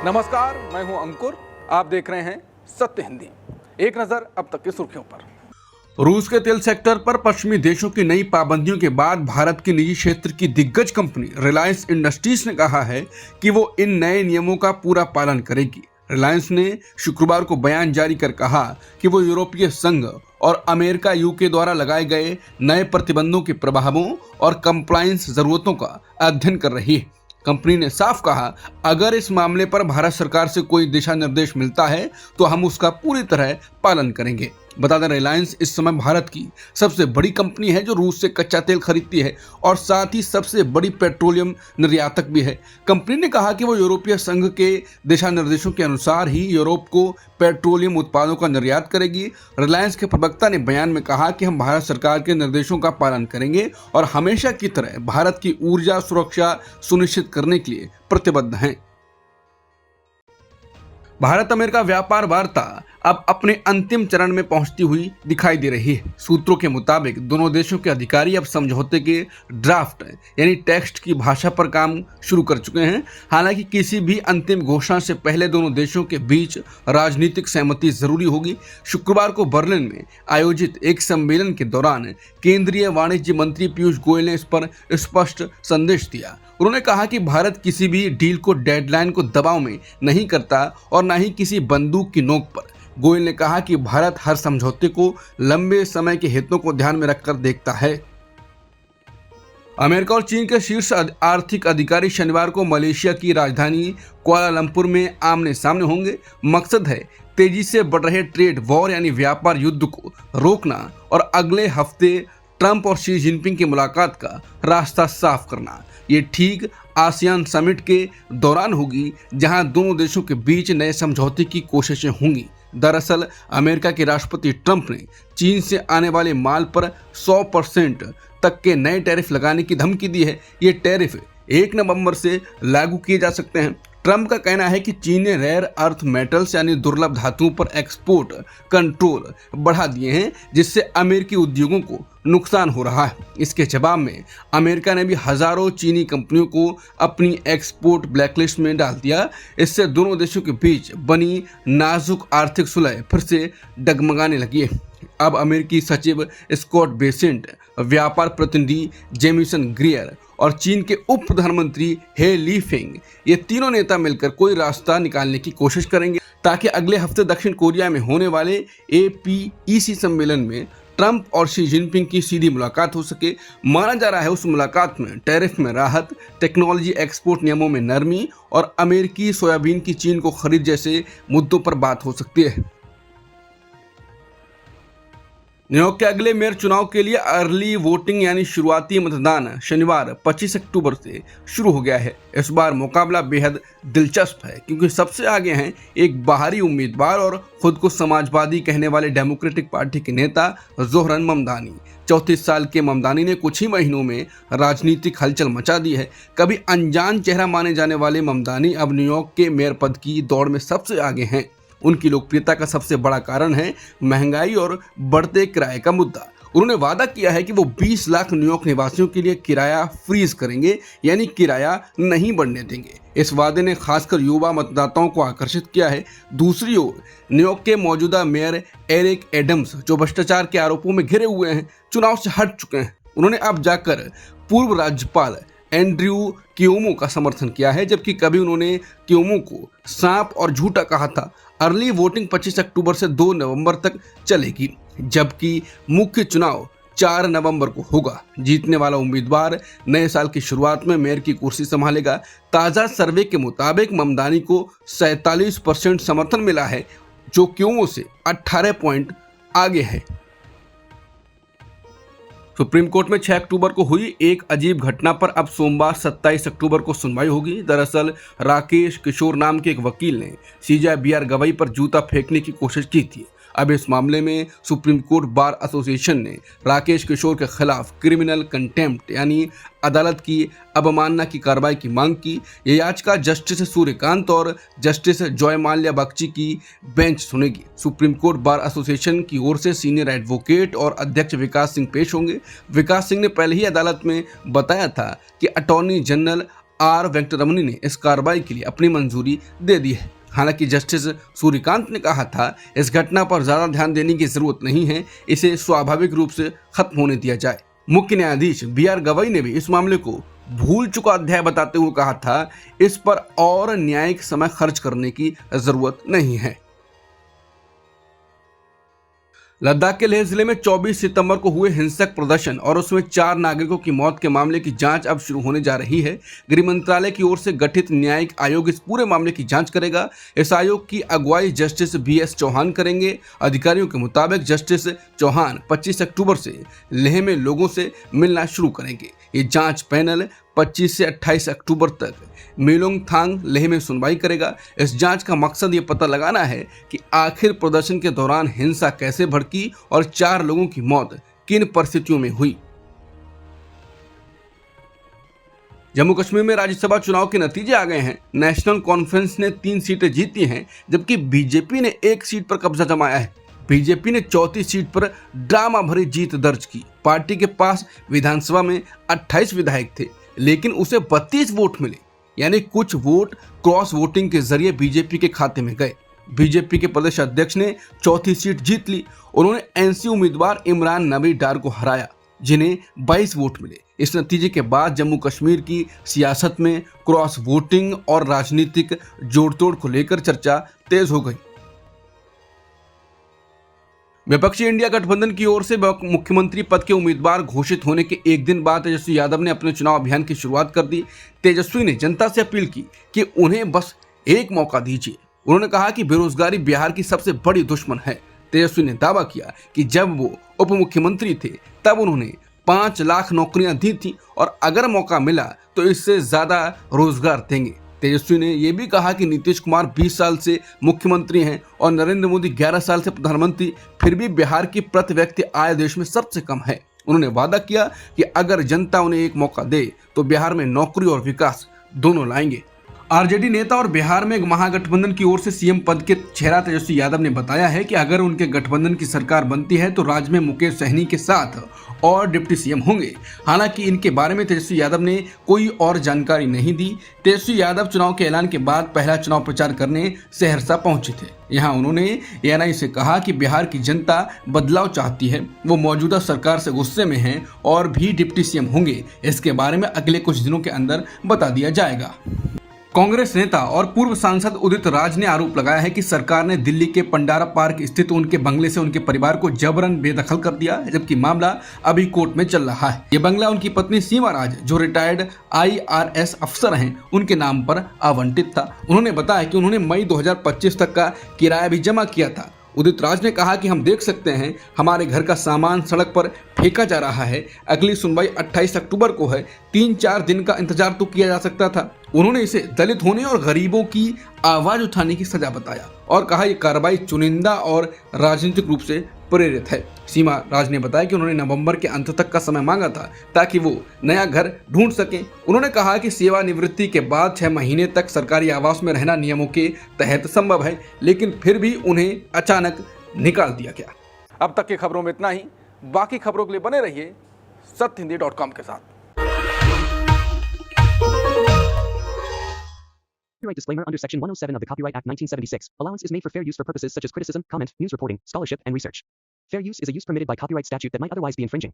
नमस्कार, मैं हूं अंकुर। आप देख रहे हैं सत्य हिंदी। एक नजर अब तक की सुर्खियों पर। रूस के तेल सेक्टर पर पश्चिमी देशों की नई पाबंदियों के बाद भारत की निजी क्षेत्र की दिग्गज कंपनी रिलायंस इंडस्ट्रीज ने कहा है कि वो इन नए नियमों का पूरा पालन करेगी। रिलायंस ने शुक्रवार को बयान जारी कर कहा कि वो यूरोपीय संघ और अमेरिका यूके द्वारा लगाए गए नए प्रतिबंधों के प्रभावों और कंप्लायंस जरूरतों का अध्ययन कर रही है। कंपनी ने साफ कहा, अगर इस मामले पर भारत सरकार से कोई दिशा निर्देश मिलता है तो हम उसका पूरी तरह पालन करेंगे। बता दें, रिलायंस इस समय भारत की सबसे बड़ी कंपनी है जो रूस से कच्चा तेल खरीदती है और साथ ही सबसे बड़ी पेट्रोलियम निर्यातक भी है। कंपनी ने कहा कि वो यूरोपीय संघ के दिशा निर्देशों के अनुसार ही यूरोप को पेट्रोलियम उत्पादों का निर्यात करेगी। रिलायंस के प्रवक्ता ने बयान में कहा कि हम भारत सरकार के निर्देशों का पालन करेंगे और हमेशा की तरह भारत की ऊर्जा सुरक्षा सुनिश्चित करने के लिए प्रतिबद्ध हैं। भारत अमेरिका व्यापार वार्ता अब अपने अंतिम चरण में पहुंचती हुई दिखाई दे रही है। सूत्रों के मुताबिक दोनों देशों के अधिकारी अब समझौते के ड्राफ्ट यानी टेक्स्ट की भाषा पर काम शुरू कर चुके हैं। हालांकि किसी भी अंतिम घोषणा से पहले दोनों देशों के बीच राजनीतिक सहमति जरूरी होगी। शुक्रवार को बर्लिन में आयोजित एक सम्मेलन के दौरान केंद्रीय वाणिज्य मंत्री पीयूष गोयल ने इस पर स्पष्ट संदेश दिया। उन्होंने कहा कि भारत किसी भी डील को डेडलाइन को दबाव में नहीं करता और न ही किसी बंदूक की नोक पर। गोयल ने कहा कि भारत हर समझौते को लंबे समय के हितों को ध्यान में रखकर देखता है। अमेरिका और चीन के शीर्ष आर्थिक अधिकारी शनिवार को मलेशिया की राजधानी कुआलालंपुर में आमने सामने होंगे। मकसद है तेजी से बढ़ रहे ट्रेड वॉर यानी व्यापार युद्ध को रोकना और अगले हफ्ते ट्रंप और शी जिनपिंग की मुलाकात का रास्ता साफ करना। ये ठीक आसियान समिट के दौरान होगी जहां दोनों देशों के बीच नए समझौते की कोशिशें होंगी। दरअसल अमेरिका के राष्ट्रपति ट्रंप ने चीन से आने वाले माल पर 100% तक के नए टैरिफ लगाने की धमकी दी है। ये टैरिफ 1 नवंबर से लागू किए जा सकते हैं। ट्रंप का कहना है कि चीन ने रेयर अर्थ मेटल्स यानी दुर्लभ धातुओं पर एक्सपोर्ट कंट्रोल बढ़ा दिए हैं, जिससे अमेरिकी उद्योगों को नुकसान हो रहा है। इसके जवाब में अमेरिका ने भी हजारों चीनी कंपनियों को अपनी एक्सपोर्ट ब्लैकलिस्ट में डाल दिया। इससे दोनों देशों के बीच बनी नाजुक आर्थिक सुलह फिर से डगमगाने लगी है। अब अमेरिकी सचिव स्कॉट बेसेंट, व्यापार प्रतिनिधि जेमिसन ग्रियर और चीन के उप प्रधानमंत्री हे लीफेंग, ये तीनों नेता मिलकर कोई रास्ता निकालने की कोशिश करेंगे ताकि अगले हफ्ते दक्षिण कोरिया में होने वाले APEC सम्मेलन में ट्रंप और शी जिनपिंग की सीधी मुलाकात हो सके। माना जा रहा है उस मुलाकात में टैरिफ में राहत, टेक्नोलॉजी एक्सपोर्ट नियमों में नरमी और अमेरिकी सोयाबीन की चीन को खरीद जैसे मुद्दों पर बात हो सकती है। न्यूयॉर्क के अगले मेयर चुनाव के लिए अर्ली वोटिंग यानी शुरुआती मतदान शनिवार 25 अक्टूबर से शुरू हो गया है। इस बार मुकाबला बेहद दिलचस्प है क्योंकि सबसे आगे हैं एक बाहरी उम्मीदवार और खुद को समाजवादी कहने वाले डेमोक्रेटिक पार्टी के नेता जोहरन ममदानी। 34 साल के ममदानी ने कुछ ही महीनों में राजनीतिक हलचल मचा दी है। कभी अनजान चेहरा माने जाने वाले ममदानी अब न्यूयॉर्क के मेयर पद की दौड़ में सबसे आगे हैं। उनकी लोकप्रियता का सबसे बड़ा कारण है महंगाई और बढ़ते किराए का मुद्दा। उन्होंने वादा किया है कि वो 20 लाख न्यूयॉर्क निवासियों के लिए किराया फ्रीज करेंगे, यानी किराया नहीं बढ़ने देंगे। इस वादे ने खासकर युवा मतदाताओं को आकर्षित किया है। दूसरी ओर न्यूयॉर्क के मौजूदा मेयर एरिक एडम्स, जो भ्रष्टाचार के आरोपों में घिरे हुए हैं, चुनाव से हट चुके हैं। उन्होंने अब जाकर पूर्व राज्यपाल एंड्रयू क्यूमो का समर्थन किया है, जबकि कभी उन्होंने क्यूमो को सांप और झूठा कहा था। अर्ली वोटिंग 25 अक्टूबर से 2 नवंबर तक चलेगी, जबकि मुख्य चुनाव 4 नवंबर को होगा। जीतने वाला उम्मीदवार नए साल की शुरुआत में मेयर की कुर्सी संभालेगा। ताज़ा सर्वे के मुताबिक ममदानी को 47% समर्थन मिला है, जो क्यूमो से 18 पॉइंट आगे है। सुप्रीम कोर्ट में 6 अक्टूबर को हुई एक अजीब घटना पर अब सोमवार 27 अक्टूबर को सुनवाई होगी। दरअसल राकेश किशोर नाम के एक वकील ने CJBR गवाही पर जूता फेंकने की कोशिश की थी। अब इस मामले में सुप्रीम कोर्ट बार एसोसिएशन ने राकेश किशोर के खिलाफ क्रिमिनल कंटेम्प्ट यानी अदालत की अवमानना की कार्रवाई की मांग की। यह याचिका जस्टिस सूर्यकांत और जस्टिस जॉयमाल्या बख्शी की बेंच सुनेगी। सुप्रीम कोर्ट बार एसोसिएशन की ओर से सीनियर एडवोकेट और अध्यक्ष विकास सिंह पेश होंगे। विकास सिंह ने पहले ही अदालत में बताया था कि अटॉर्नी जनरल आर वेंकटरमणी ने इस कार्रवाई के लिए अपनी मंजूरी दे दी है। हालांकि जस्टिस सूर्यकांत ने कहा था इस घटना पर ज्यादा ध्यान देने की जरूरत नहीं है, इसे स्वाभाविक रूप से खत्म होने दिया जाए। मुख्य न्यायाधीश BR गवई ने भी इस मामले को भूल चुका अध्याय बताते हुए कहा था इस पर और न्यायिक समय खर्च करने की जरूरत नहीं है। लद्दाख के लेह जिले में 24 सितंबर को हुए हिंसक प्रदर्शन और उसमें 4 नागरिकों की मौत के मामले की जांच अब शुरू होने जा रही है। गृह मंत्रालय की ओर से गठित न्यायिक आयोग इस पूरे मामले की जांच करेगा। इस आयोग की अगुवाई जस्टिस BS चौहान करेंगे। अधिकारियों के मुताबिक जस्टिस चौहान 25 अक्टूबर से लेह में लोगों से मिलना शुरू करेंगे। ये जांच पैनल 25 से 28 अक्टूबर तक मेलोंगथांग लेह में सुनवाई करेगा। इस जांच का मकसद ये पता लगाना है कि आखिर प्रदर्शन के दौरान हिंसा कैसे भड़की और 4 लोगों की मौत किन परिस्थितियों में हुई। जम्मू कश्मीर में राज्यसभा चुनाव के नतीजे आ गए हैं। नेशनल कॉन्फ्रेंस ने 3 सीटें जीती हैं, जबकि बीजेपी ने 1 सीट पर कब्जा जमाया है। बीजेपी ने चौथी सीट पर ड्रामा भरी जीत दर्ज की। पार्टी के पास विधानसभा में 28 विधायक थे, लेकिन उसे 32 वोट मिले, यानी कुछ वोट क्रॉस वोटिंग के जरिए बीजेपी के खाते में गए। बीजेपी के प्रदेश अध्यक्ष ने चौथी सीट जीत ली। उन्होंने NC उम्मीदवार इमरान नबी डार को हराया, जिन्हें 22 वोट मिले। इस नतीजे के बाद जम्मू कश्मीर की सियासत में क्रॉस वोटिंग और राजनीतिक जोड़तोड़ को लेकर चर्चा तेज हो गई। विपक्षी इंडिया गठबंधन की ओर से मुख्यमंत्री पद के उम्मीदवार घोषित होने के एक दिन बाद तेजस्वी यादव ने अपने चुनाव अभियान की शुरुआत कर दी। तेजस्वी ने जनता से अपील की कि उन्हें बस एक मौका दीजिए। उन्होंने कहा कि बेरोजगारी बिहार की सबसे बड़ी दुश्मन है। तेजस्वी ने दावा किया कि जब वो उप मुख्यमंत्री थे तब उन्होंने 5 लाख नौकरियां दी थी और अगर मौका मिला तो इससे ज्यादा रोजगार देंगे। तेजस्वी ने यह भी कहा कि नीतीश कुमार 20 साल से मुख्यमंत्री हैं और नरेंद्र मोदी 11 साल से प्रधानमंत्री, फिर भी बिहार की प्रति व्यक्ति आय देश में सबसे कम है। उन्होंने वादा किया कि अगर जनता उन्हें एक मौका दे तो बिहार में नौकरी और विकास दोनों लाएंगे। आरजेडी नेता और बिहार में महागठबंधन की ओर से सीएम पद के चेहरा तेजस्वी यादव ने बताया है कि अगर उनके गठबंधन की सरकार बनती है तो राज्य में मुकेश सहनी के साथ और डिप्टी सीएम होंगे। हालांकि इनके बारे में तेजस्वी यादव ने कोई और जानकारी नहीं दी। तेजस्वी यादव चुनाव के ऐलान के बाद पहला चुनाव प्रचार करने सहरसा पहुंचे थे। यहां उन्होंने ANI से कहा कि बिहार की जनता बदलाव चाहती है, वो मौजूदा सरकार से गुस्से में है और भी डिप्टी सीएम होंगे। इसके बारे में अगले कुछ दिनों के अंदर बता दिया जाएगा। कांग्रेस नेता और पूर्व सांसद उदित राज ने आरोप लगाया है कि सरकार ने दिल्ली के पंडारा पार्क स्थित उनके बंगले से उनके परिवार को जबरन बेदखल कर दिया, जबकि मामला अभी कोर्ट में चल रहा है। ये बंगला उनकी पत्नी सीमा राज, जो रिटायर्ड IRS अफसर हैं, उनके नाम पर आवंटित था। उन्होंने बताया कि उन्होंने मई 2025 तक का किराया भी जमा किया था। उदित राज ने कहा कि हम देख सकते हैं हमारे घर का सामान सड़क पर फेंका जा रहा है। अगली सुनवाई 28 अक्टूबर को है। 3-4 दिन का इंतजार तो किया जा सकता था। उन्होंने इसे दलित होने और गरीबों की आवाज उठाने की सजा बताया और कहा यह कार्रवाई चुनिंदा और राजनीतिक रूप से प्रेरित है। सीमा राज ने बताया कि उन्होंने नवंबर के अंत तक का समय मांगा था ताकि वो नया घर ढूंढ सकें। उन्होंने कहा कि सेवानिवृत्ति के बाद 6 महीने तक सरकारी आवास में रहना नियमों के तहत संभव है, लेकिन फिर भी उन्हें अचानक निकाल दिया गया। अब तक की खबरों में इतना ही। बाकी खबरों के लिए बने रहिए सत्यहिंदी.com के साथ। Copyright disclaimer under Section 107 of the Copyright Act 1976. Allowance is made for fair use for purposes such as criticism, comment, news reporting, scholarship, and research. Fair use is a use permitted by copyright statute that might otherwise be infringing.